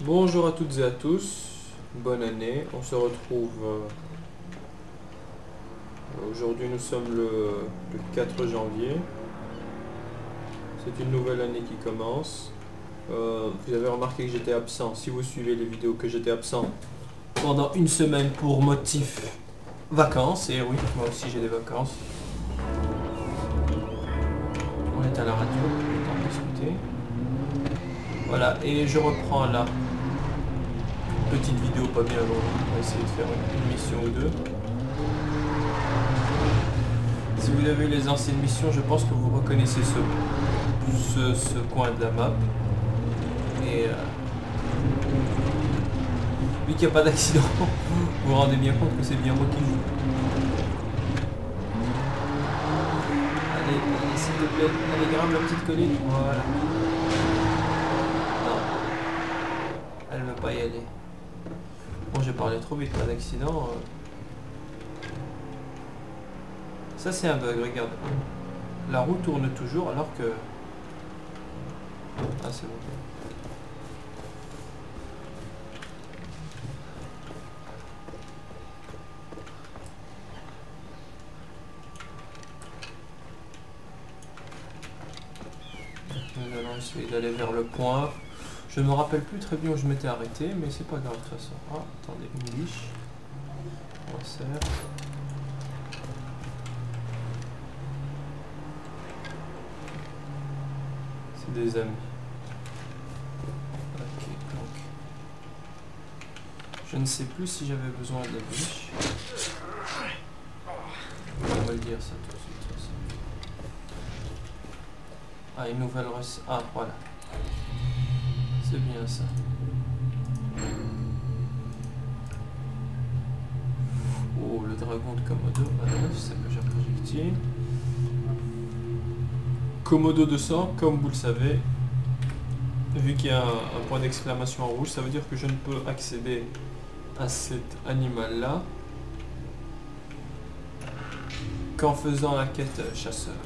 Bonjour à toutes et à tous, bonne année, on se retrouve aujourd'hui, nous sommes le 4 janvier, c'est une nouvelle année qui commence. Vous avez remarqué que j'étais absent, si vous suivez les vidéos, que j'étais absent pendant une semaine pour motif vacances, et oui, moi aussi j'ai des vacances. On est à la radio, on est en discuter. Voilà, et je reprends là. Petite vidéo pas bien longue, on va essayer de faire une mission ou deux. Si vous avez les anciennes missions, je pense que vous reconnaissez ce coin de la map. Et vu qu'il n'y a pas d'accident, vous vous rendez bien compte que c'est bien moi qui joue. Allez, s'il te plaît, allez, grimpe la petite colline, voilà. Non, elle ne veut pas y aller. Bon, j'ai parlé trop vite, pas d'accident. Ça c'est un bug, regarde. La roue tourne toujours alors que... Ah c'est bon. Nous allons essayer d'aller vers le point. Je ne me rappelle plus très bien où je m'étais arrêté, mais c'est pas grave de toute façon. Ah, attendez, une biche. On va serre. C'est des amis. Ok, donc. Je ne sais plus si j'avais besoin de la biche. On va le dire ça tout de suite. De toute façon. Ah, une nouvelle recette. Ah, voilà. C'est bien ça. Oh, le dragon de Komodo. Ah, c'est que j'ai un projectile. Komodo 200, comme vous le savez, vu qu'il y a un point d'exclamation en rouge, ça veut dire que je ne peux accéder à cet animal-là qu'en faisant la quête chasseur.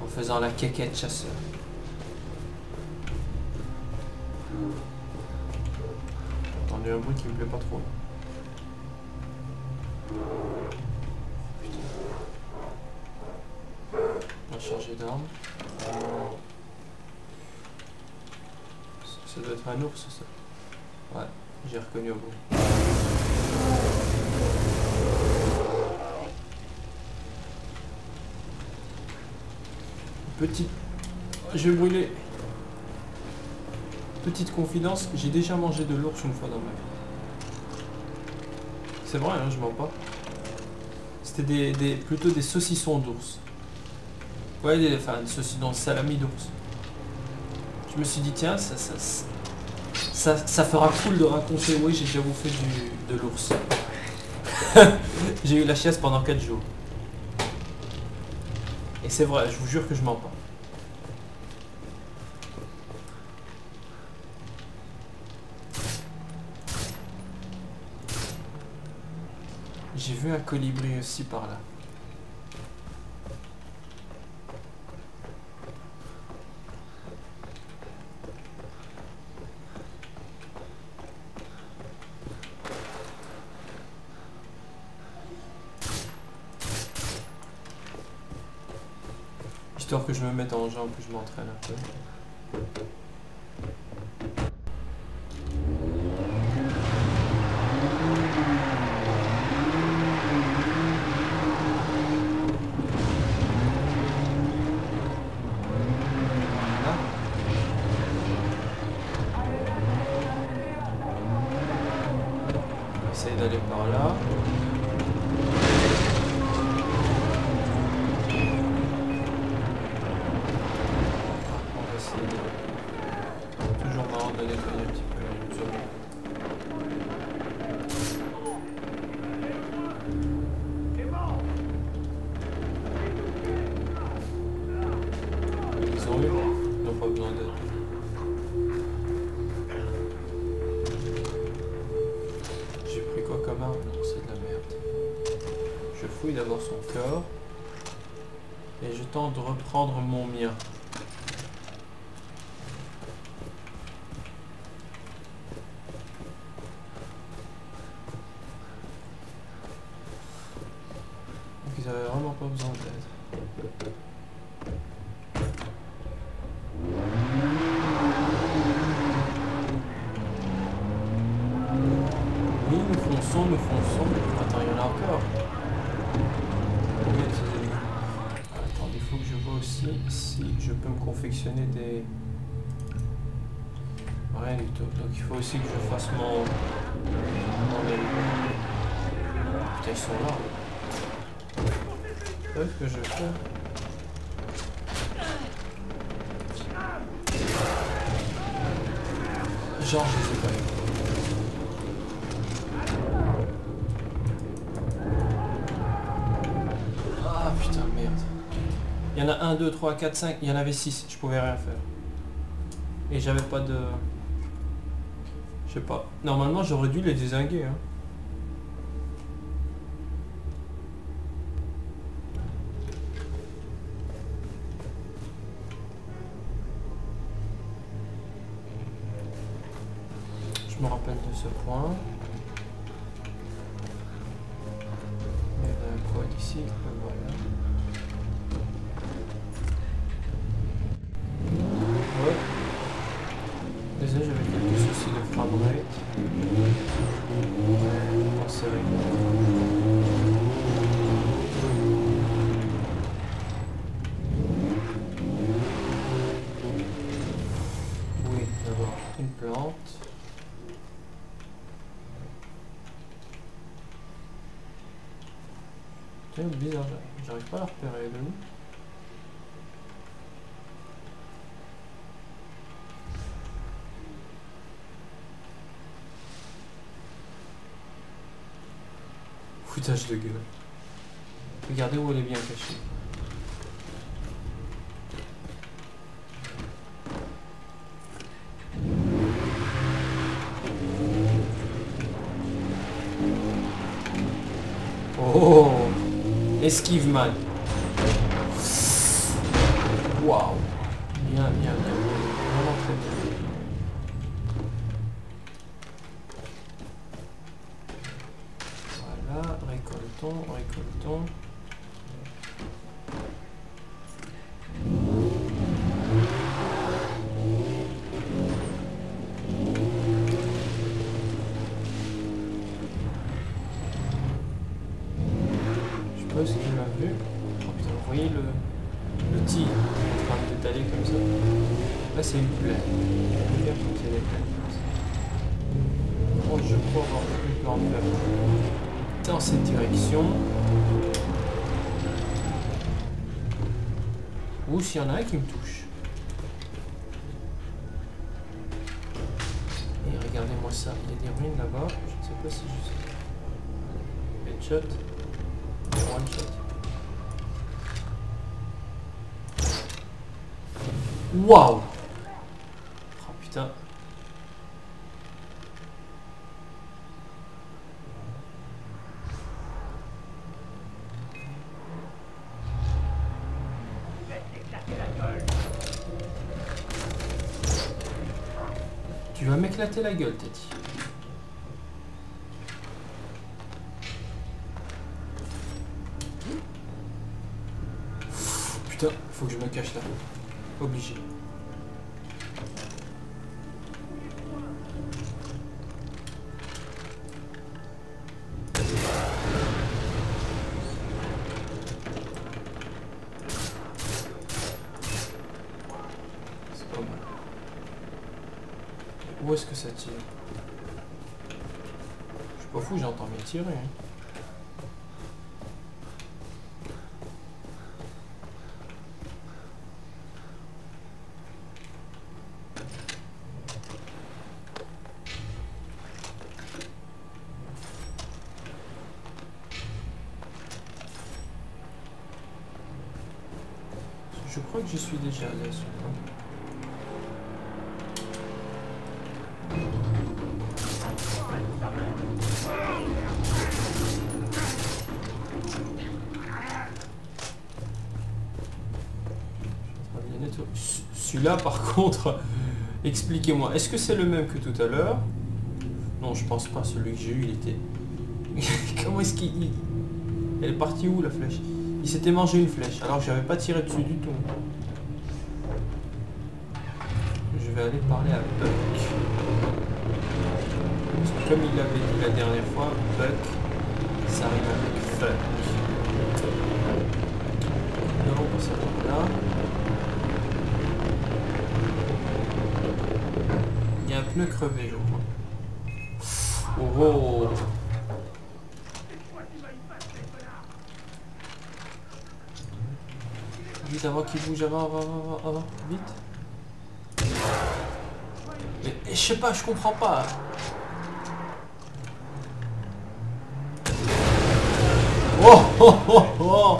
En faisant la quéquette chasseur. Attendez, un bruit qui me plaît pas trop. On va changer d'arme. Ça doit être un ours, ça. Ouais, j'ai reconnu au bout. Petite... Je vais brûler. Petite confidence, j'ai déjà mangé de l'ours une fois dans ma vie. C'est vrai, hein, je mens pas. C'était plutôt des saucissons d'ours. Ouais, des saucissons de salami d'ours. Je me suis dit, tiens, ça fera cool de raconter, oui, j'ai déjà bouffé de l'ours. J'ai eu la chiasse pendant 4 jours. Et c'est vrai, je vous jure que je mens pas. J'ai vu un colibri aussi par là. Histoire que je me mette en jambe, que je m'entraîne un peu. Essayer d'aller par là. On va essayer de... Toujours marrant de nettoyer un petit peu les zone. Ils ont eu, ils n'ont pas besoin d'aide. Non, c'est de la merde. Je fouille d'abord son corps et je tente de reprendre mon mien. pas besoin d'aide. Oui, nous fonçons, nous fonçons. Attends, il y en a encore. Attends, il faut que je vois aussi si je peux me confectionner des... Rien du tout. Donc il faut aussi que je fasse mon... Putain, ils sont là. Qu'est-ce que je fais? Genre, je sais pas. Ah putain, merde. Il y en a 1, 2, 3, 4, 5. Il y en avait 6. Je pouvais rien faire. Et j'avais pas de... Je sais pas. Normalement, j'aurais dû les dézinguer. Hein. Je me rappelle de ce point. Il y avait un code ici. Voilà. Ouais. Désolé, j'avais quelques soucis de framerate. Bon, c'est réglé. Oui, d'abord une plante. C'est bizarre, j'arrive pas à la repérer de nous. Foutage de gueule. Regardez où elle est bien cachée. Oh! Esquive mal. Waouh! Bien, bien, bien. Vraiment très bien. Voilà, récoltons, récoltons. Je sais pas ce qu'il m'a vu. Oh putain, vous voyez le tir en train d'étaler comme ça. Là c'est une plaine. J'aime bien quand il y a des plaines comme ça. Oh, je crois avoir une plante verte dans cette direction. Ou s'il y en a un qui me touche. Et regardez-moi ça, il y a des ruines là-bas. Je ne sais pas si je... Headshot. One shot. Waouh! Oh putain. Tu vas m'éclater la gueule, Teddy. Putain, faut que je me cache là. Obligé. C'est pas mal. Où est-ce que ça tire? Je suis pas fou, j'entends bien tirer. Hein. Je crois que je suis déjà allé à ce point. Celui-là, par contre, expliquez-moi, est-ce que c'est le même que tout à l'heure? Non, je pense pas. Celui que j'ai eu, il était... Comment est-ce qu'il... Elle est partie où, la flèche? Il s'était mangé une flèche, alors que j'avais pas tiré dessus du tout. Je vais aller parler à Buck. Parce que comme il l'avait dit la dernière fois, Buck, ça arrive avec fuck. Nous allons passer là. Il y a un pneu crevé, je crois. Oh, oh. Vite avant qu'il bouge, avant, vite. Mais je sais pas, je comprends pas. Oh oh oh oh.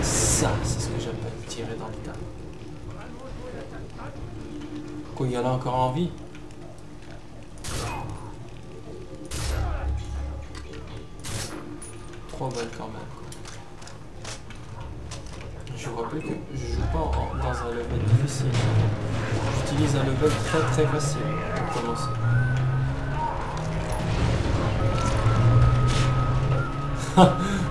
Ça, c'est ce que j'appelle tirer dans le tas. Quoi, il y en a encore en vie? Trois balles quand même. Je vous rappelle que je joue pas dans un level difficile. J'utilise un level très facile pour commencer.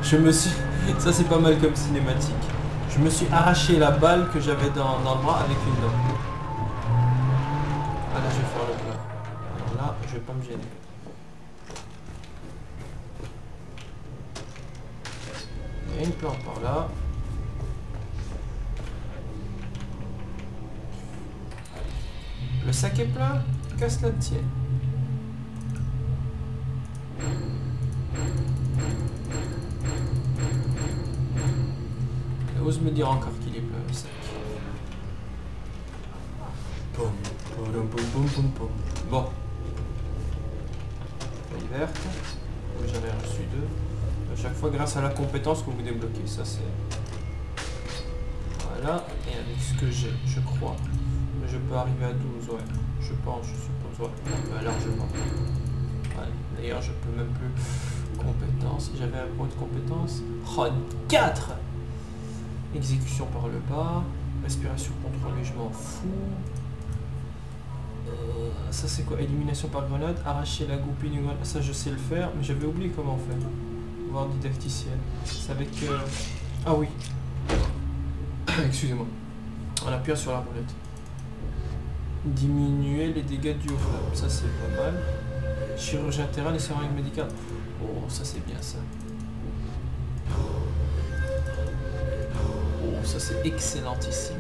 Je me suis... Ça c'est pas mal comme cinématique. Je me suis arraché la balle que j'avais dans le bras avec une dent. Ah là je vais faire le plat. Alors là je vais pas me gêner. Il y a une plante par là. Le sac est plein, qu'à cela tienne. Ose me dire encore qu'il est plein le sac. Boum, boum, boum, boum, boum, boum. Bon. Feuille verte. J'en ai reçu 2. À chaque fois grâce à la compétence que vous débloquez. Ça c'est... Voilà. Et avec ce que j'ai, je crois. Je peux arriver à 12, ouais. Je pense, je suppose, ouais. Largement. Ouais. D'ailleurs, je peux même plus... Compétences. Si j'avais un point de compétence... Oh, 4 ! Exécution par le bas. Respiration contrôlée, je m'en fous. Ça, c'est quoi? Élimination par grenade. Arracher la goupille, ça, je sais le faire. Mais j'avais oublié comment on fait. Voir didacticiel. C'est avec... Ah oui. Excusez-moi. En appuyant sur la roulette. Diminuer les dégâts dus au flamme, ça c'est pas mal. Chirurgien terrain et seringue médicale. Oh, ça c'est bien ça. Oh, ça c'est excellentissime.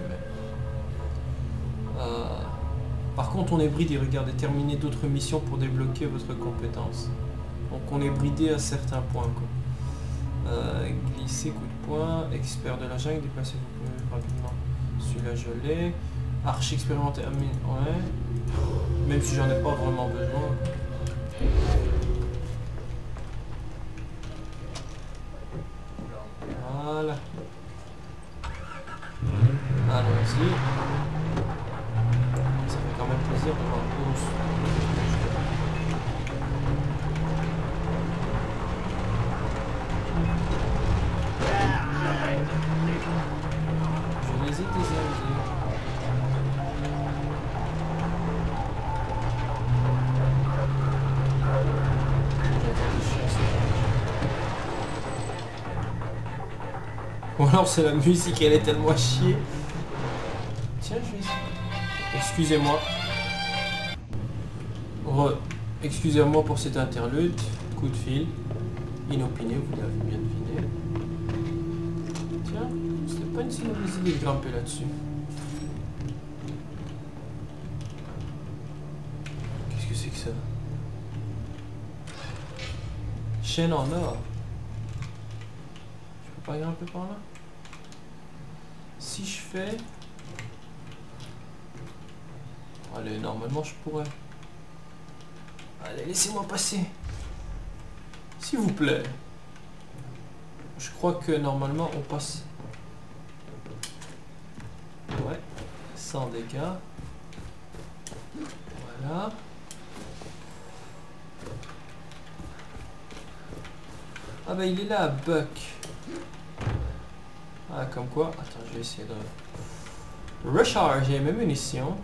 Par contre, on est bridé. Regardez, terminer d'autres missions pour débloquer votre compétence. Donc on est bridé à certains points. Quoi. Glisser, coup de poing, expert de la jungle, déplacez-vous rapidement. Celui-là je l'ai. Archi expérimenté, ouais. Même si j'en ai pas vraiment besoin. Voilà. Allons-y. Ça fait quand même plaisir de voir tous. Je les ai désengagés. Ou alors c'est la musique, elle est tellement à chier. Tiens, je vais essayer. Excusez-moi. Excusez-moi pour cet interlude. Coup de fil. Inopiné, vous l'avez bien deviné. Tiens, c'était pas une si mauvaise idée de grimper là-dessus. Qu'est-ce que c'est que ça? Chaîne en or. Je peux pas grimper par là? Si je fais... Allez, normalement je pourrais. Allez, laissez-moi passer. S'il vous plaît. Je crois que normalement on passe. Ouais. Sans dégâts. Voilà. Ah bah il est là, Buck. Ah, comme quoi. Attends, je vais essayer de recharger mes munitions.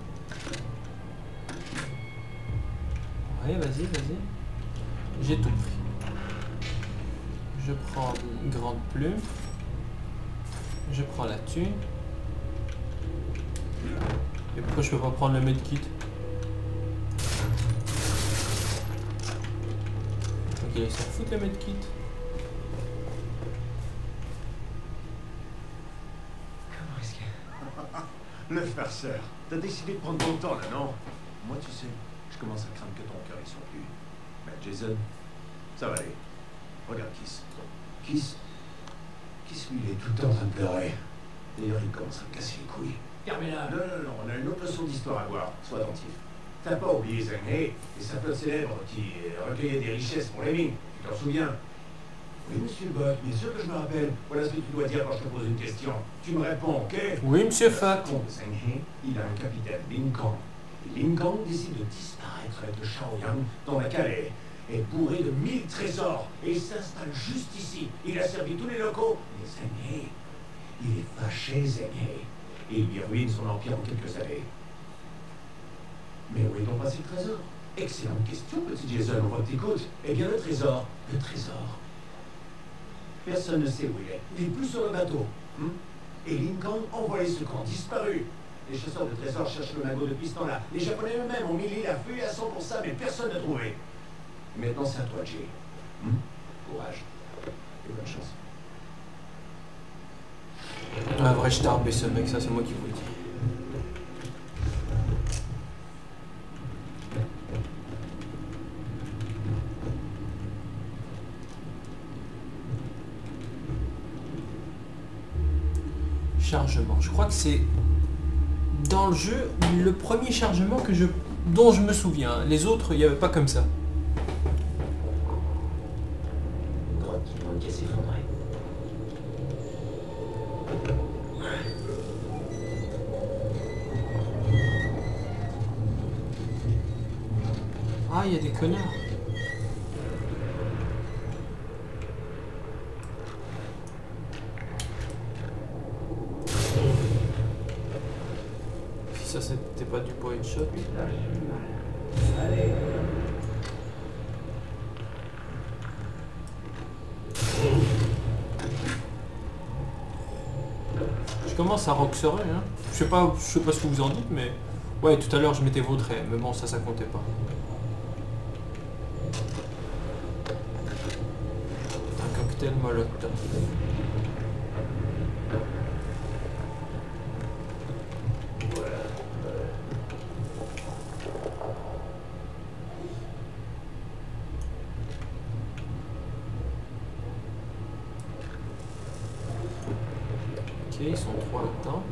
Allez, vas-y, vas-y. J'ai tout pris. Je prends une grande plume. Je prends la thune. Et pourquoi je peux pas prendre le medkit? Ok, ça fout le medkit. Comment est-ce que... Le farceur, t'as décidé de prendre ton temps là, non? Moi, tu sais, je commence à craindre que ton cœur y soit plus. Mais Jason, ça va aller. Regarde Kiss. Kiss, lui, il est tout le temps en train de pleurer. D'ailleurs, il commence à me casser les couilles. Fermez-la. Non, on a une autre leçon d'histoire à voir. Sois attentif. T'as pas oublié Zheng He et sa flotte célèbre qui recueillait des richesses pour les mines. Tu t'en souviens? Oui, monsieur Buck, bien sûr que je me rappelle. Voilà ce que tu dois dire quand je te pose une question. Tu me réponds, ok? Oui, monsieur Fat. Zheng He, il a un capitaine, Lin Kang. Et Lin Kang décide de disparaître avec le Shaoyang dans la Calais. Est bourré de 1000 trésors et il s'installe juste ici. Il a servi tous les locaux. Mais Zheng He, il est fâché, Zheng He. Et il lui ruine son empire en quelques années. Mais où est donc passé le trésor? Excellente question, petit Jason, on voit que t'écoutes. Eh bien, le trésor. Personne ne sait où il est. Il est plus sur le bateau. Et Lin Kang envoie les secours disparus. Les chasseurs de trésors cherchent le magot depuis ce temps-là. Les Japonais eux-mêmes ont mis l'île à feu et à sang pour ça, mais personne n'a trouvé. Et maintenant, c'est à toi, Jay. Courage. Et bonne chance. Un vrai starbé ce mec, ça c'est moi qui vous le dis. Chargement, je crois que c'est dans le jeu le premier chargement dont je me souviens. Les autres, il n'y avait pas comme ça. Ah, il y a des connards. Si ça c'était pas du point shot. Allez. Je commence à roxerer, hein. Je sais pas ce que vous en dites, mais... Ouais, tout à l'heure je m'étais vautré, mais bon, ça comptait pas. Un cocktail molotov. Ok, ils sont 3 là-dedans.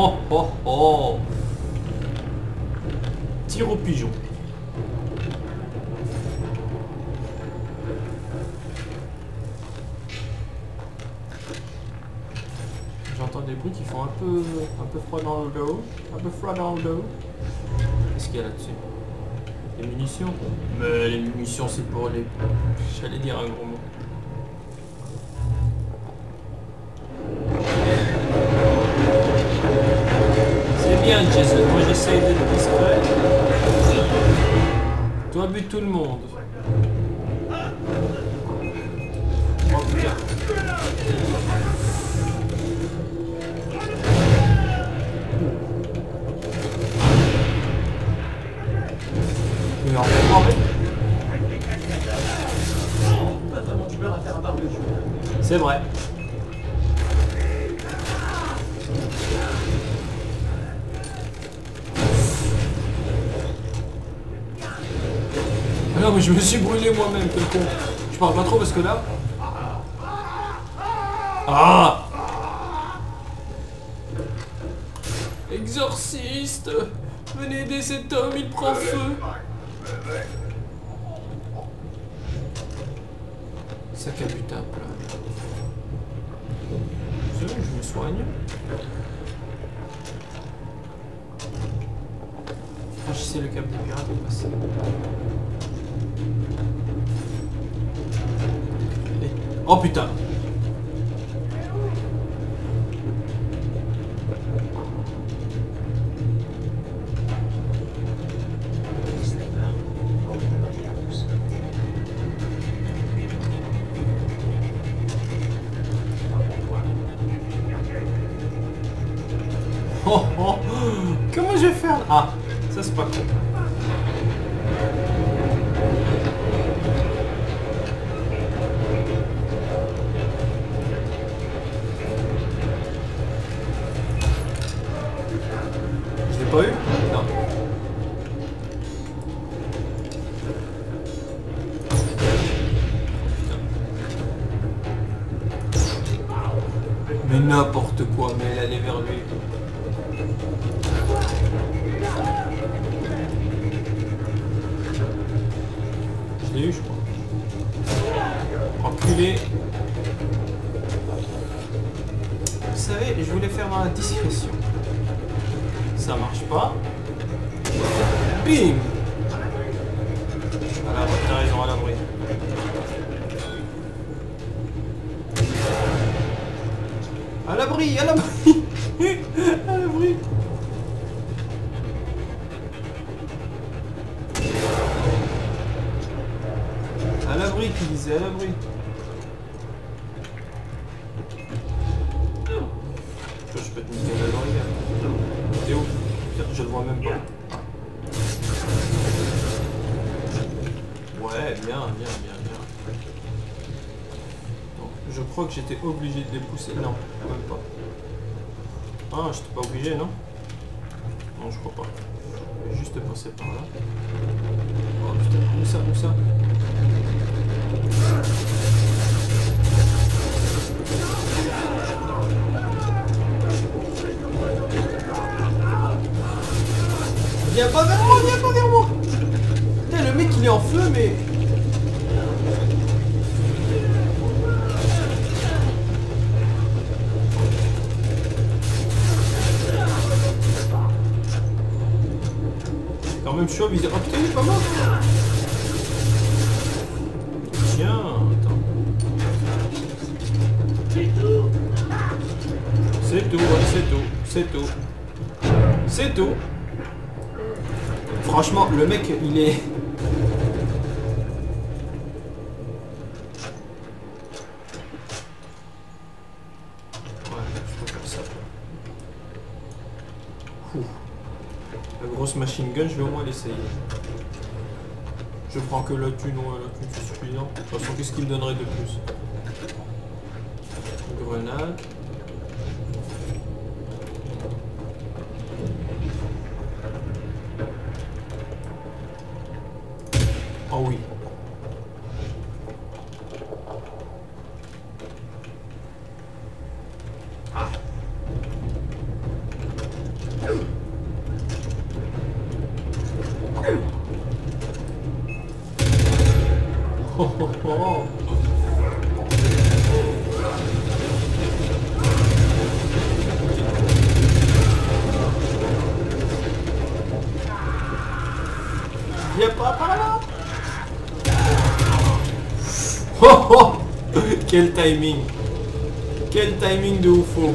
Oh oh oh! Tire au pigeon. J'entends des bruits qui font un peu froid dans le dos. Un peu froid dans le dos. Qu'est-ce qu'il y a là-dessus? Les munitions? Mais les munitions c'est pour les... J'allais dire un gros mot. Bien Jason, moi j'essaye d'être discret. Toi bute tout le monde. Oh putain. Il en fait pas vraiment du beurre à faire un barbecue. C'est vrai. Non mais je me suis brûlé moi-même, quel con. Je parle pas trop parce que là... Ah! Exorciste! Venez aider cet homme, il prend feu! Sac à butin plein. Je me soigne. Franchissez le cap des pirates et passez. Oh putain! Oh, oh. Comment je vais faire? Ah, ça c'est pas cool. Je l'ai pas eu? Non. Mais n'importe quoi, mais elle allait vers lui. Je l'ai eu, je crois. Enculé. Vous savez, je voulais faire dans la discrétion. Ça marche pas. Bim! Voilà, t'as raison, à l'abri. À l'abri, à l'abri! À l'abri! À l'abri, qui disait, à l'abri. Je peux te niquer là dans les gars. T'es où? Je le vois même pas. Ouais, bien. Donc, je crois que j'étais obligé de les pousser. Non, même pas. Ah, j'étais pas obligé, non? Non, je crois pas. Je vais juste passer par là. Oh putain, où ça? Viens pas vers moi! Putain, le mec il est en feu, mais... C'est quand même chaud, visé. Oh putain, il est pas mort! Tiens, attends. C'est tout. Franchement, le mec, il est... Ouais, je peux faire ça. Ouh. La grosse machine gun, je vais au moins l'essayer. Je prends que la thune, ouais, la thune c'est suffisant. De toute façon, qu'est-ce qu'il me donnerait de plus? Grenade. Oh oui. Ah. Oh, oh, oh. Viens pas par là. Oh oh. Quel timing. Quel timing de oufo.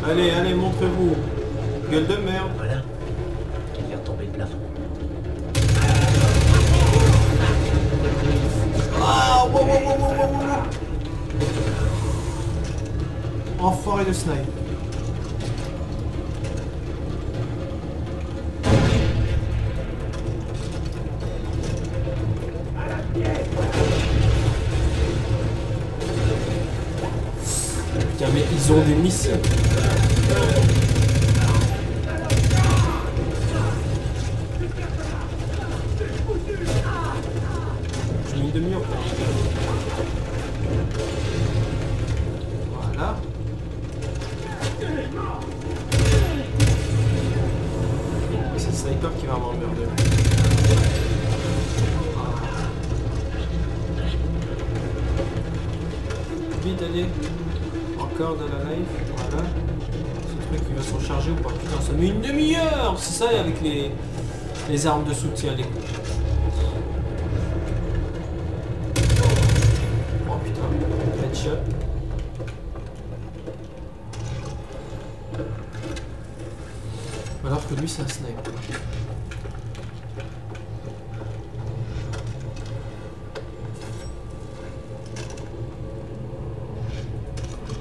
Allez, allez, montrez-vous. Gueule de merde. Voilà. Il vient tomber le plafond. Ah, wow, wow, wow, wow, wow, wow. Enfoiré de snipe. Putain, mais ils ont des missiles. J'ai mis une demi-heure. Voilà. C'est le sniper qui va m'emmerder. allez. Encore de la life, voilà. Ce truc il va s'en charger ou pas? Putain, ça met une demi-heure. C'est ça avec les armes de soutien. Les... Oh putain, headshot. Alors que lui c'est un sniper.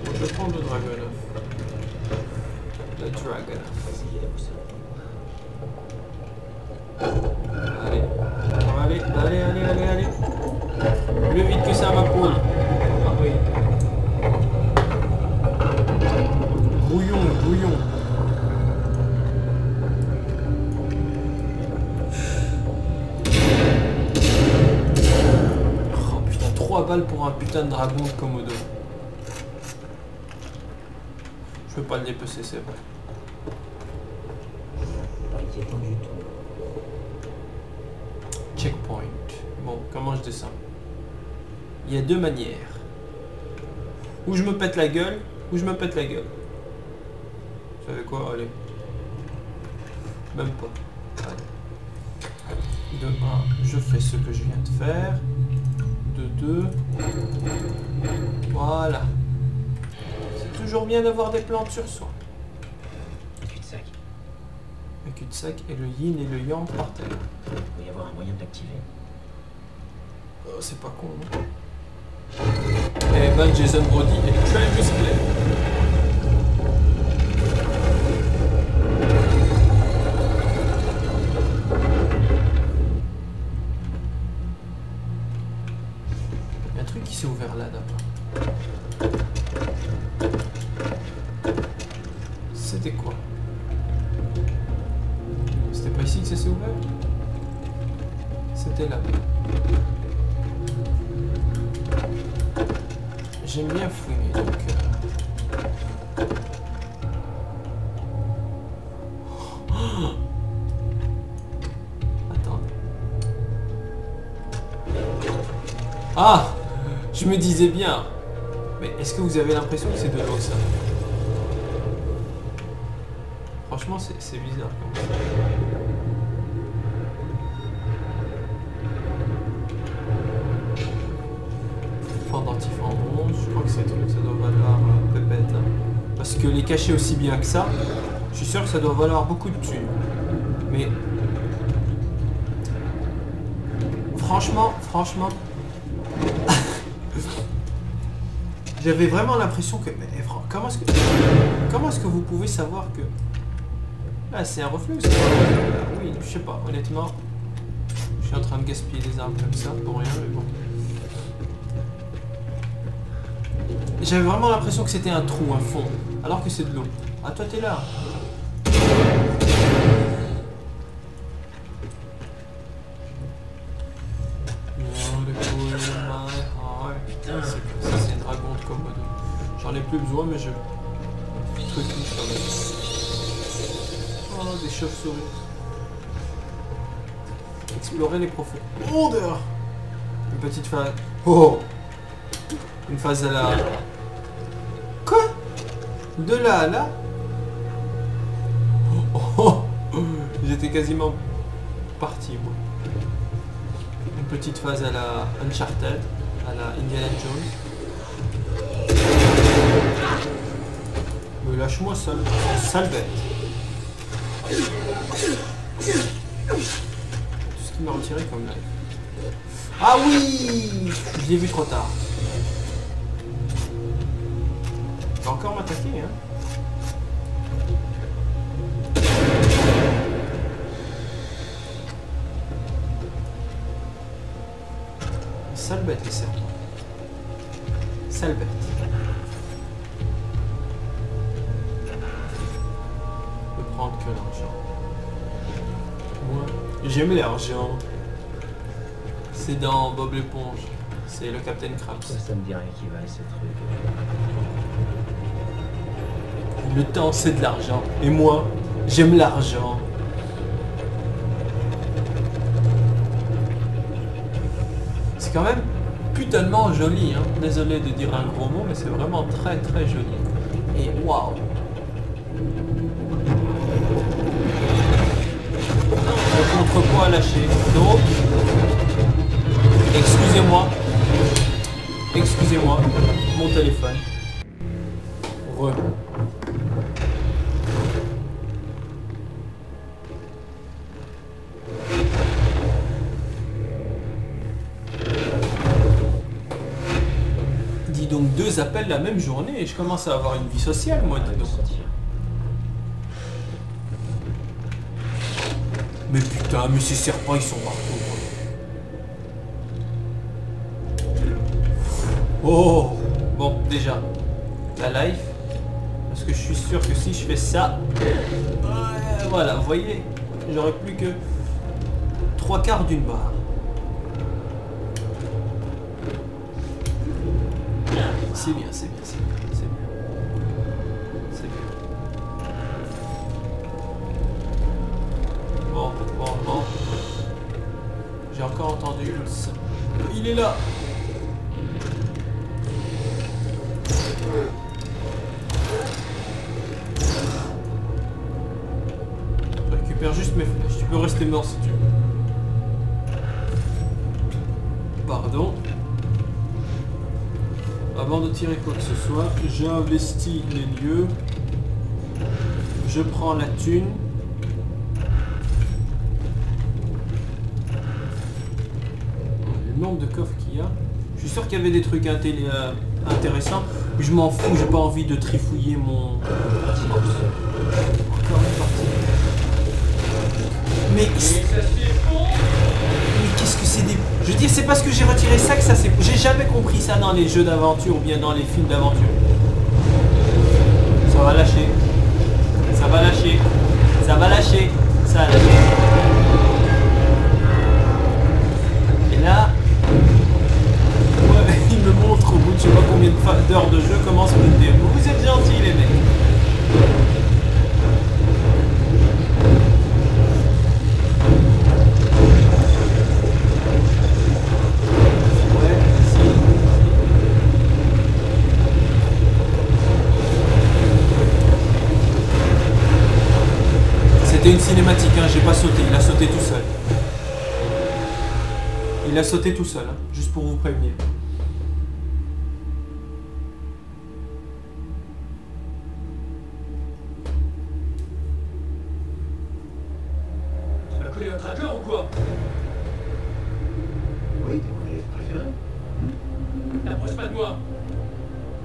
Je vais prendre le Dragunov. Le Dragunov. Allez. Plus vite que ça, ma poule. Ah oui. Brouillon. Oh putain, 3 balles pour un putain de dragon de Komodo. Je peux pas le dépecer, c'est vrai. Inquiétant du tout. Checkpoint. Bon, comment je descends? Il y a 2 manières. Ou je me pète la gueule, ou je me pète la gueule. Vous savez quoi? Allez. Même pas. Allez. De 1, je fais ce que je viens de faire. De 2. Voilà. C'est toujours bien d'avoir des plantes sur soi. Cul-de-sac. Un cul-de-sac et le yin et le yang par terre. Il doit y avoir un moyen de l'activer. C'est pas con, non? Eh ben, Jason Brody est très musclé. Il y a un truc qui s'est ouvert là d'abord. C'était quoi? C'était pas ici que ça s'est ouvert? C'était là. J'aime bien fouiner, donc... Oh, attendez. Ah! Je me disais bien. Mais est-ce que vous avez l'impression que c'est de l'eau, ça? Franchement, c'est bizarre comme ça. Dentifrice en bronze, je crois que ces trucs ça doit valoir pépette. Hein. Parce que les cacher aussi bien que ça, je suis sûr que ça doit valoir beaucoup de thunes. Mais franchement, j'avais vraiment l'impression que. Mais, comment est-ce que vous pouvez savoir que. Là c'est un reflux, c'est pas un... Oui, je sais pas, honnêtement. Je suis en train de gaspiller des armes comme ça pour rien, mais bon. J'avais vraiment l'impression que c'était un trou, un fond, alors que c'est de l'eau. Ah, toi t'es là. Putain, ça c'est un dragon de Komodo. J'en ai plus besoin, mais je... Truc quand même. Oh, des chauves-souris. Explorer les profondeurs. Une petite phase. Oh! Une phase à la... Quoi? De là à là? Oh, j'étais quasiment parti, moi. Une petite phase à la Uncharted, à la Indiana Jones. Mais lâche-moi, sale bête. Tout ce qui m'a retiré comme live. Ah oui! Je l'ai vu trop tard. Il va encore m'attaquer, hein. Sale bête, les serpents. Sale bête. Je peux prendre que l'argent. Moi, j'aime l'argent. C'est dans Bob l'éponge. C'est le Captain Krabs. Ça me dirait qu'il va ce truc. Le temps, c'est de l'argent. Et moi, j'aime l'argent. C'est quand même putainement joli, hein. Désolé de dire un gros mot, mais c'est vraiment très très joli. Et waouh. Contrepoids à lâcher. Donc, excusez-moi, mon téléphone. Re. Dis donc 2 appels la même journée et je commence à avoir une vie sociale moi. Dis donc. Mais putain, mais ces serpents ils sont partout. Oh. Bon, déjà, la life. Parce que je suis sûr que si je fais ça... voilà, vous voyez, j'aurai plus que 3/4 d'une barre. C'est bien, c'est bien, c'est bien, c'est bien. C'est bien. Bon. J'ai encore entendu ça. Il est là. Je récupère juste mes flèches. Tu peux rester mort si tu veux. Pardon. Avant de tirer quoi que ce soit, j'investis les lieux. Je prends la thune. Le nombre de coffres qu'il y a. Je suis sûr qu'il y avait des trucs intéressants. Je m'en fous, j'ai pas envie de trifouiller mon... Encore une partie. Mais qu'est-ce que c'est des... Je veux dire, c'est parce que j'ai retiré ça que ça c'est... J'ai jamais compris ça dans les jeux d'aventure ou bien dans les films d'aventure. Ça va lâcher. Ça va lâcher. Ça va lâcher. Ça a lâché. Et là... Ouais, il me montre au bout de je sais pas combien d'heures de jeu comment se monter. Vous êtes gentils les mecs. C'était une cinématique, hein, j'ai pas sauté, il a sauté tout seul. Il a sauté tout seul, hein, juste pour vous prévenir. Tu m'as collé un tracker ou quoi? Oui, t'es mon élève préféré. T'approches pas de moi.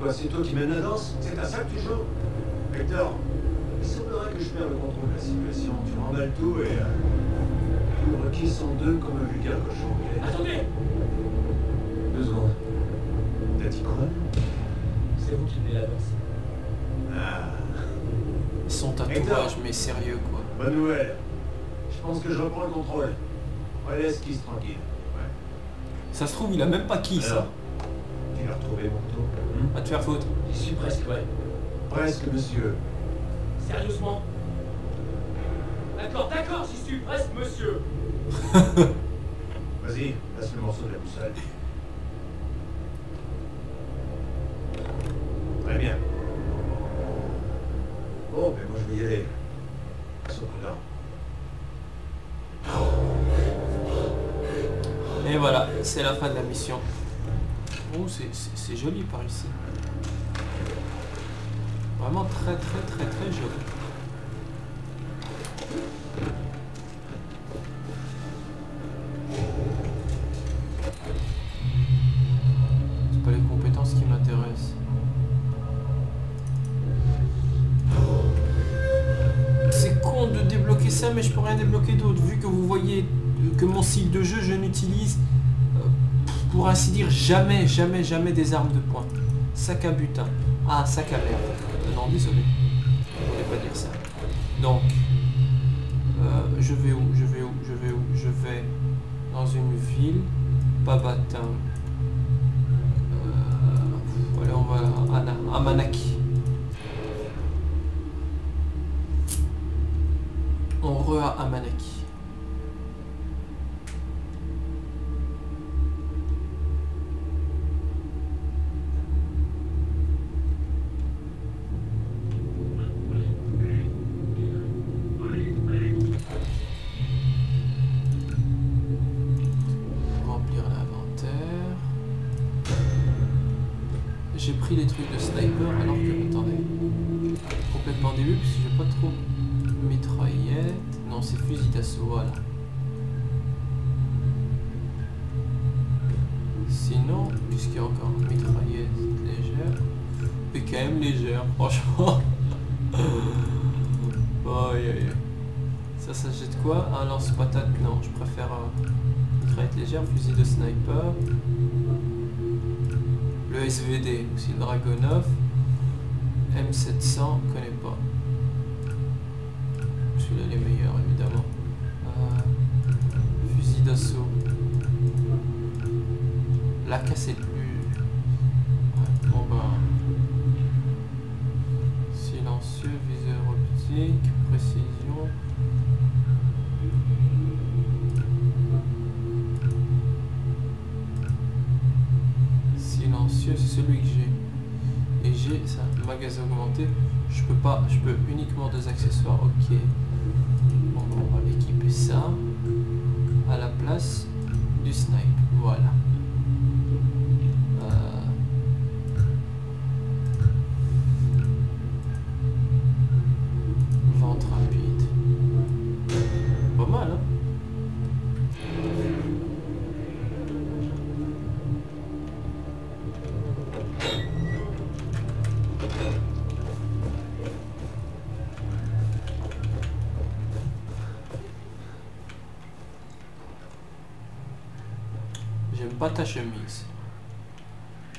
Quoi, c'est toi qui mènes la danse? C'est à ça que tu joues? Hector, il semblerait que je perde le contrôle de la situation. Tu remballes tout et... les requis sont deux comme un vulgaire cochon. Attendez! 2 secondes. T'as dit quoi? C'est vous qui menez la danse. Ah. Son tatouage, mais sérieux quoi. Bonne nouvelle. Je pense que je reprends le contrôle. Ouais, laisse Kiss tranquille. Ouais. Ça se trouve, il a même pas qui ça. Tu l'as retrouvé mon couteau? Va te faire foutre. J'y suis presque, ouais. Presque, monsieur. Sérieusement? D'accord, j'y suis presque, monsieur. Vas-y, passe le morceau de la boussole. Très bien. Bon, ben moi je vais y aller. Sois prudent. Et voilà, c'est la fin de la mission. Oh, c'est joli par ici. Vraiment très joli. C'est pas les compétences qui m'intéressent. C'est con de débloquer ça, mais je peux rien débloquer d'autre. Vu que vous voyez que mon style de jeu, je n'utilise, pour ainsi dire, jamais des armes de poing. Sac à butin. Ah, sac à merde. Non, désolé. Je voulais pas dire ça. Donc, je vais où? Je vais dans une ville. Babatin. Allez, on va à Amanaki. On re à Amanaki. pris les trucs de sniper alors que... Attendez. Complètement au début parce que j'ai pas trop mitraillette. Non, c'est fusil d'assaut, voilà. Sinon, qu'est-ce qu'il y a encore? Mitraillette légère. PKM légère, franchement. Oh, ça jette quoi? Un lance-patate? Non, je préfère mitraillette légère, fusil de sniper. Le SVD, aussi le Dragonov. M700, je connais pas. Celui-là les meilleurs évidemment. Fusil d'assaut. La casse est plus... Ouais, bon bah... Silencieux, viseur optique, précision. Silencieux, c'est celui que j'ai. Et j'ai ça, magasin augmenté. Je peux uniquement 2 accessoires, ok. Bon, on va équiper ça à la place du snipe, voilà. Vente rapide. Pas mal, hein? J'aime pas ta chemise.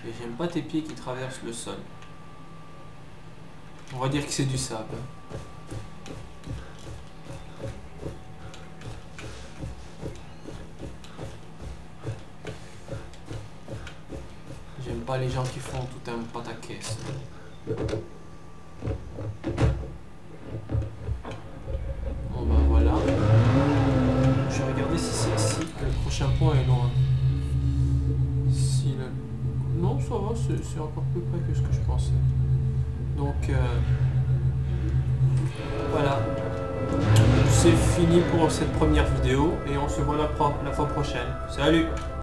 Et j'aime pas tes pieds qui traversent le sol. On va dire que c'est du sable. J'aime pas les gens qui font tout un pataquès. Bon ben voilà. Je vais regarder si le prochain point est loin. Si le... Non, ça va, c'est encore plus près que ce que je pensais. Donc voilà. C'est fini pour cette première vidéo et on se voit la fois prochaine. Salut!